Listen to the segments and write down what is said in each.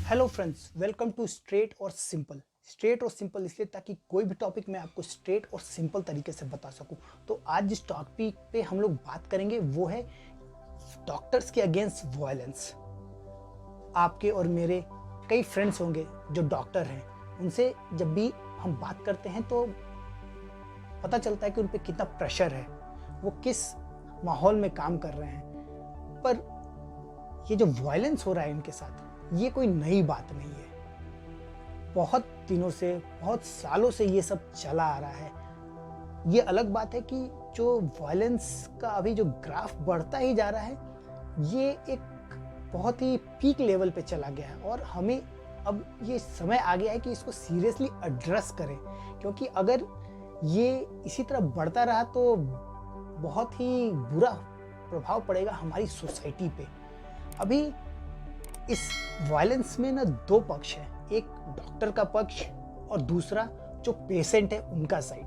Hello friends, welcome to straight और simple. Straight और simple इसलिए ताकि कोई भी टॉपिक मैं आपको स्ट्रेट और सिंपल तरीके से बता सकूं। तो आज जिस टॉपिक पे हम लोग बात करेंगे वो है डॉक्टर्स के अगेंस्ट वायलेंस। आपके और मेरे कई फ्रेंड्स होंगे जो डॉक्टर हैं, उनसे जब भी हम बात करते हैं तो पता चलता है कि उन पे कितना प्रेशर है, वो किस माहौल में काम कर रहे हैं। पर ये जो वायलेंस हो रहा है इनके साथ, ये कोई नई बात नहीं है। बहुत दिनों से, बहुत सालों से ये सब चला आ रहा है। ये अलग बात है कि जो वायलेंस का अभी जो ग्राफ बढ़ता ही जा रहा है, ये एक बहुत ही पीक लेवल पे चला गया है और हमें अब ये समय आ गया है कि इसको सीरियसली एड्रेस करें, क्योंकि अगर ये इसी तरह बढ़ता रहा तो बहुत ही बुरा प्रभाव पड़ेगा हमारी सोसाइटी पे। अभी इस वायलेंस में ना दो पक्ष है, एक डॉक्टर का पक्ष और दूसरा जो पेशेंट है उनका साइड।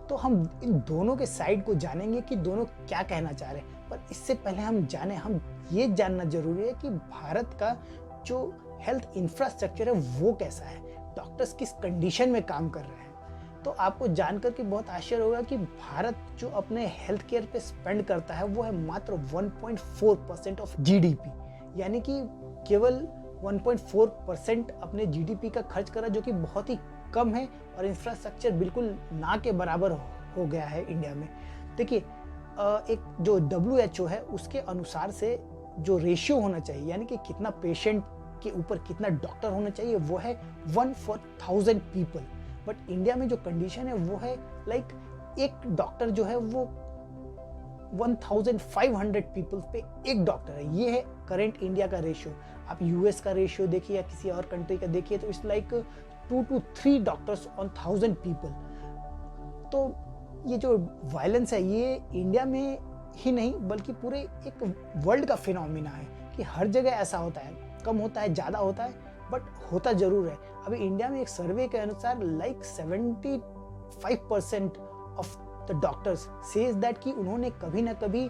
तो हम इन दोनों के साइड को जानेंगे कि दोनों क्या कहना चाह रहे हैं। पर इससे पहले हम ये जानना जरूरी है कि भारत का जो हेल्थ इंफ्रास्ट्रक्चर है वो कैसा है, डॉक्टर्स किस कंडीशन में काम कर रहे हैं। तो आपको जानकर के बहुत आश्चर्य होगा कि भारत जो अपने हेल्थ केयर पे स्पेंड करता है वो है मात्र 1.4% ऑफ जीडीपी, यानी कि केवल 1.4% अपने जीडीपी का खर्च करा, जो कि बहुत ही कम है। और इंफ्रास्ट्रक्चर बिल्कुल ना के बराबर हो गया है इंडिया में। देखिए, एक जो WHO है उसके अनुसार से जो रेशियो होना चाहिए, यानी कि कितना पेशेंट के ऊपर कितना डॉक्टर होना चाहिए, वो है 1 for 1000 पीपल। बट इंडिया में जो कंडीशन है वो है एक डॉक्टर जो है वो 1500 पीपल पे एक डॉक्टर है। ये है करंट इंडिया का रेशियो। आप यूएस का रेशियो देखिए या किसी और कंट्री का देखिए तो it's 2 to 3 doctors on 1000 people. तो ये जो वायलेंस है ये इंडिया में ही नहीं बल्कि पूरे एक वर्ल्ड का फिनोमिना है कि हर जगह ऐसा होता है, कम होता है, ज़्यादा होता है, बट होता जरूर है। अभी इंडिया में एक सर्वे के अनुसार 75% of the doctors says that कि उन्होंने कभी ना कभी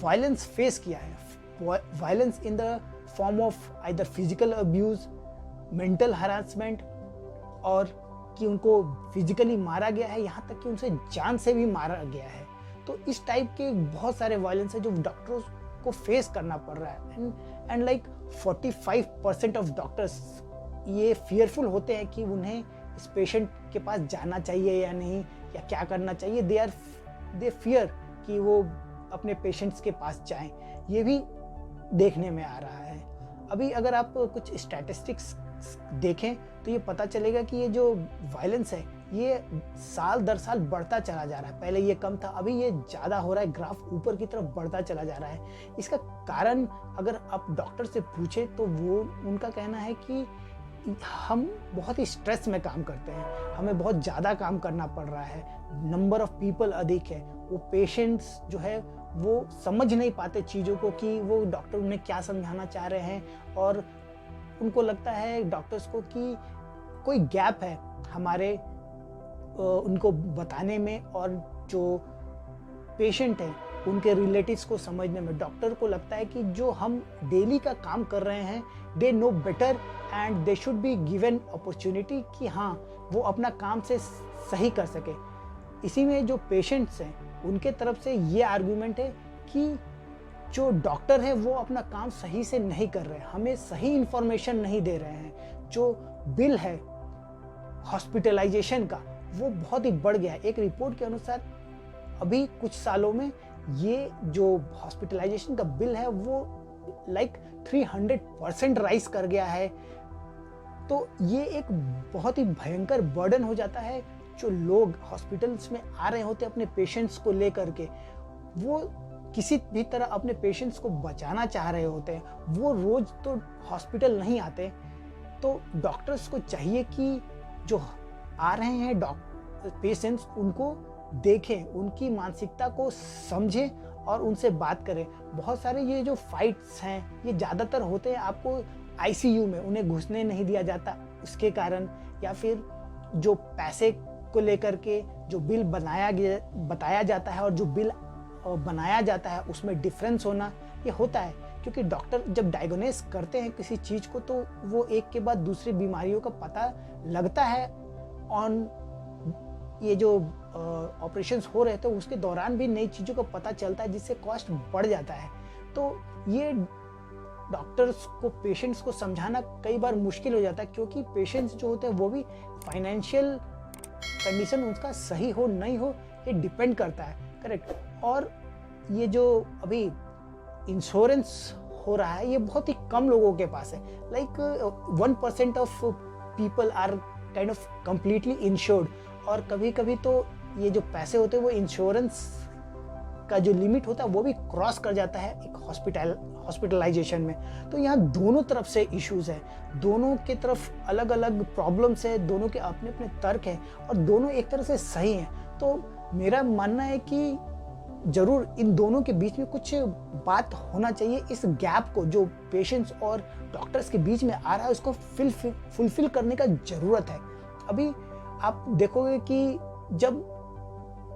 वायलेंस फेस किया है। Violence in the form of either physical abuse, mental harassment, और कि उनको फिजिकली मारा गया है, यहाँ तक कि उनसे जान से भी मारा गया है। तो इस टाइप के बहुत सारे वायलेंस है जो डॉक्टर्स को फेस करना पड़ रहा है। एंड 45% ऑफ डॉक्टर्स ये फियरफुल होते हैं कि उन्हें इस पेशेंट के पास जाना चाहिए या नहीं, या क्या करना चाहिए। दे फियर कि वो अपने पेशेंट्स के पास जाएं। ये भी देखने में आ रहा है। अभी अगर आप कुछ स्टैटिस्टिक्स देखें तो ये पता चलेगा कि ये जो वायलेंस है ये साल दर साल बढ़ता चला जा रहा है। पहले ये कम था, अभी ये ज़्यादा हो रहा है, ग्राफ ऊपर की तरफ बढ़ता चला जा रहा है। इसका कारण अगर आप डॉक्टर से पूछें तो वो उनका कहना है कि हम बहुत ही स्ट्रेस में काम करते हैं, हमें बहुत ज़्यादा काम करना पड़ रहा है, नंबर ऑफ पीपल अधिक है। वो पेशेंट्स जो है वो समझ नहीं पाते चीज़ों को कि वो डॉक्टर उन्हें क्या समझाना चाह रहे हैं, और उनको लगता है डॉक्टर्स को कि कोई गैप है हमारे उनको बताने में, और जो पेशेंट हैं उनके रिलेटिव्स को समझने में। डॉक्टर को लगता है कि जो हम डेली का काम कर रहे हैं, they know better and they should be given opportunity कि हाँ वो अपना काम से सही कर सके। इसी में जो पेशेंट्स हैं उनके तरफ से ये आर्गुमेंट है कि जो डॉक्टर है वो अपना काम सही से नहीं कर रहे हैं, हमें सही इंफॉर्मेशन नहीं दे रहे हैं। जो बिल है हॉस्पिटलाइजेशन का वो बहुत ही बढ़ गया है। एक रिपोर्ट के अनुसार अभी कुछ सालों में ये जो हॉस्पिटलाइजेशन का बिल है वो 300% राइज कर गया है। तो ये एक बहुत ही भयंकर बर्डन हो जाता है। जो लोग हॉस्पिटल्स में आ रहे होते अपने पेशेंट्स को लेकर के, वो किसी भी तरह अपने पेशेंट्स को बचाना चाह रहे होते हैं, वो रोज तो हॉस्पिटल नहीं आते। तो डॉक्टर्स को चाहिए कि जो आ रहे हैं पेशेंट्स उनको देखें, उनकी मानसिकता को समझें और उनसे बात करें। बहुत सारे ये जो फाइट्स हैं ये ज़्यादातर होते हैं आपको आईसीयू में, उन्हें घुसने नहीं दिया जाता उसके कारण, या फिर जो पैसे को लेकर के जो बिल बताया जाता है और जो बिल बनाया जाता है उसमें डिफरेंस होना, ये होता है क्योंकि डॉक्टर जब डायग्नोस करते हैं किसी चीज़ को तो वो एक के बाद दूसरी बीमारियों का पता लगता है ऑन ये जो ऑपरेशंस हो रहे थे उसके दौरान भी नई चीज़ों का पता चलता है जिससे कॉस्ट बढ़ जाता है। तो ये डॉक्टर्स को पेशेंट्स को समझाना कई बार मुश्किल हो जाता है, क्योंकि पेशेंट्स जो होते हैं वो भी फाइनेंशियल कंडीशन उनका सही हो नहीं हो ये डिपेंड करता है, करेक्ट। और ये जो अभी इंश्योरेंस हो रहा है ये बहुत ही कम लोगों के पास है, like 1% of people are kind of completely insured. और कभी कभी तो ये जो पैसे होते हैं वो इंश्योरेंस का जो लिमिट होता है वो भी क्रॉस कर जाता है एक हॉस्पिटलाइजेशन में। तो यहाँ दोनों तरफ से इश्यूज है, दोनों के तरफ अलग अलग प्रॉब्लम्स है, दोनों के अपने अपने तर्क हैं और दोनों एक तरह से सही हैं। तो मेरा मानना है कि जरूर इन दोनों के बीच में कुछ बात होना चाहिए। इस गैप को जो पेशेंट्स और डॉक्टर्स के बीच में आ रहा है उसको फुलफिल करने का ज़रूरत है। अभी आप देखोगे कि जब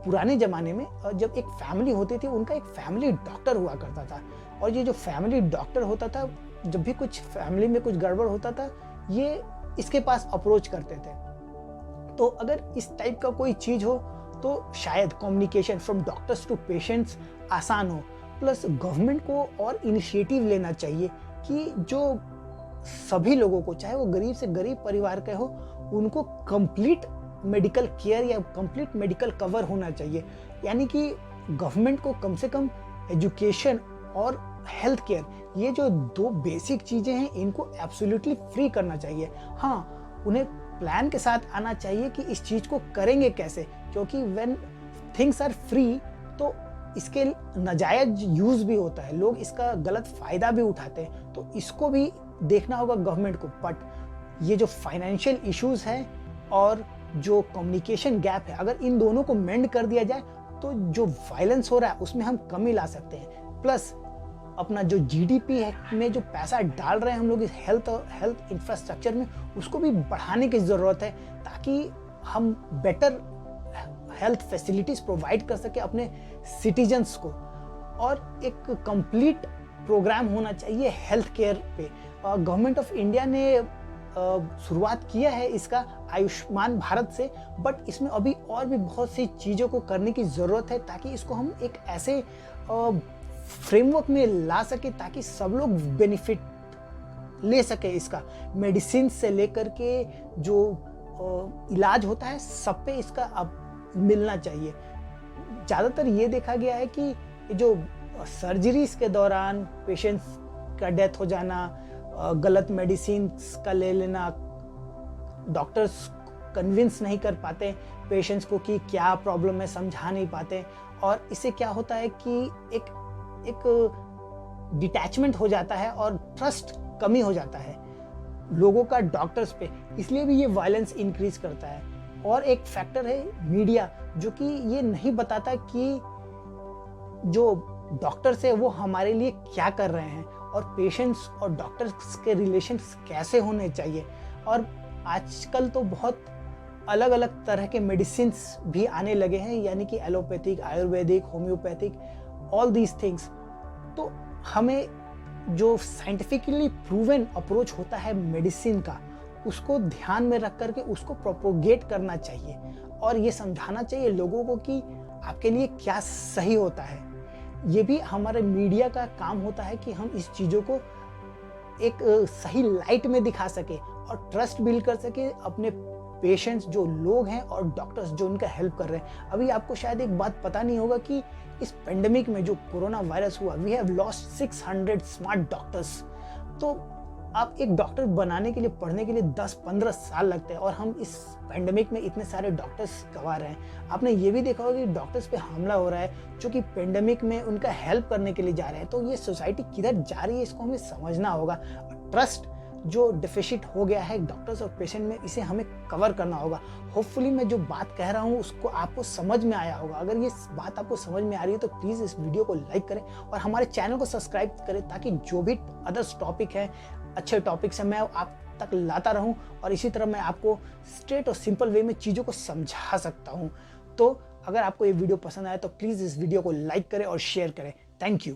पुराने ज़माने में जब एक फैमिली होती थी उनका एक फैमिली डॉक्टर हुआ करता था, और ये जो फैमिली डॉक्टर होता था जब भी कुछ फैमिली में कुछ गड़बड़ होता था ये इसके पास अप्रोच करते थे। तो अगर इस टाइप का कोई चीज़ हो तो शायद communication from doctors to patients आसान हो। प्लस गवर्नमेंट को और इनिशिएटिव लेना चाहिए कि जो सभी लोगों को, चाहे वो गरीब से गरीब परिवार के हो, उनको कंप्लीट मेडिकल केयर या कंप्लीट मेडिकल कवर होना चाहिए। यानी कि गवर्नमेंट को कम से कम एजुकेशन और हेल्थ केयर ये जो दो बेसिक चीज़ें हैं इनको एब्सोल्युटली फ्री करना चाहिए। हाँ, उन्हें प्लान के साथ आना चाहिए कि इस चीज़ को करेंगे कैसे, क्योंकि व्हेन थिंग्स आर फ्री तो इसके नाजायज यूज़ भी होता है, लोग इसका गलत फ़ायदा भी उठाते हैं। तो इसको भी देखना होगा गवर्नमेंट को। बट ये जो फाइनेंशियल इश्यूज़ हैं और जो कम्युनिकेशन गैप है, अगर इन दोनों को मेंड कर दिया जाए तो जो वायलेंस हो रहा है उसमें हम कमी ला सकते हैं। प्लस अपना जो जीडीपी है में जो पैसा डाल रहे हैं हम लोग इस हेल्थ इंफ्रास्ट्रक्चर में उसको भी बढ़ाने की ज़रूरत है, ताकि हम बेटर हेल्थ फैसिलिटीज़ प्रोवाइड कर सके अपने सिटीजन्स को। और एक कंप्लीट प्रोग्राम होना चाहिए हेल्थ केयर पे। गवर्नमेंट ऑफ इंडिया ने शुरुआत किया है इसका आयुष्मान भारत से, बट इसमें अभी और भी बहुत सी चीज़ों को करने की ज़रूरत है ताकि इसको हम एक ऐसे फ्रेमवर्क में ला सके ताकि सब लोग बेनिफिट ले सके इसका। मेडिसिन से लेकर के जो इलाज होता है सब पे इसका अब मिलना चाहिए। ज़्यादातर ये देखा गया है कि जो सर्जरीज के दौरान पेशेंट्स का डेथ हो जाना, गलत मेडिसिन का ले लेना, डॉक्टर्स कन्विंस नहीं कर पाते पेशेंट्स को कि क्या प्रॉब्लम है, समझा नहीं पाते, और इससे क्या होता है कि एक डिटैचमेंट हो जाता है और ट्रस्ट कमी हो जाता है लोगों का डॉक्टर्स पे, इसलिए भी ये वायलेंस इंक्रीज करता है। और एक फैक्टर है मीडिया, जो कि ये नहीं बताता कि जो डॉक्टर्स है वो हमारे लिए क्या कर रहे हैं और पेशेंट्स और डॉक्टर्स के रिलेशंस कैसे होने चाहिए। और आजकल तो बहुत अलग अलग तरह के मेडिसिन्स भी आने लगे हैं, यानी कि allopathic, Ayurvedic, homeopathic, all these things. तो हमें जो साइंटिफिकली प्रूवन अप्रोच होता है मेडिसिन का उसको ध्यान में रख करके उसको प्रोपोगेट करना चाहिए और ये समझाना चाहिए लोगों को कि आपके लिए क्या सही होता है। ये भी हमारे मीडिया का काम होता है कि हम इस चीज़ों को एक सही लाइट में दिखा सके और ट्रस्ट बिल्ड कर सके अपने पेशेंट्स जो लोग हैं और डॉक्टर्स जो उनका हेल्प कर रहे हैं। अभी आपको शायद एक बात पता नहीं होगा कि इस पेंडेमिक में जो कोरोना वायरस हुआ, we have lost 600 smart doctors. तो आप एक डॉक्टर बनाने के लिए, पढ़ने के लिए 10-15 साल लगते हैं और हम इस पेंडेमिक में इतने सारे डॉक्टर्स गंवा रहे हैं। आपने ये भी देखा होगा कि डॉक्टर्स पे हमला हो रहा है जो कि पेंडेमिक में उनका हेल्प करने के लिए जा रहे हैं। तो ये सोसाइटी किधर जा रही है इसको हमें समझना होगा। ट्रस्ट जो डेफिशिट हो गया है डॉक्टर्स और पेशेंट में, इसे हमें कवर करना होगा। होपफुली मैं जो बात कह रहा हूँ उसको आपको समझ में आया होगा। अगर ये बात आपको समझ में आ रही है तो प्लीज़ इस वीडियो को लाइक करें और हमारे चैनल को सब्सक्राइब करें ताकि जो भी अदर्स टॉपिक है, अच्छे टॉपिक्स हैं, मैं आप तक लाता रहूं और इसी तरह मैं आपको स्ट्रेट और सिंपल वे में चीज़ों को समझा सकता हूं। तो अगर आपको ये वीडियो पसंद आया तो प्लीज़ इस वीडियो को लाइक करें और शेयर करें। Thank you.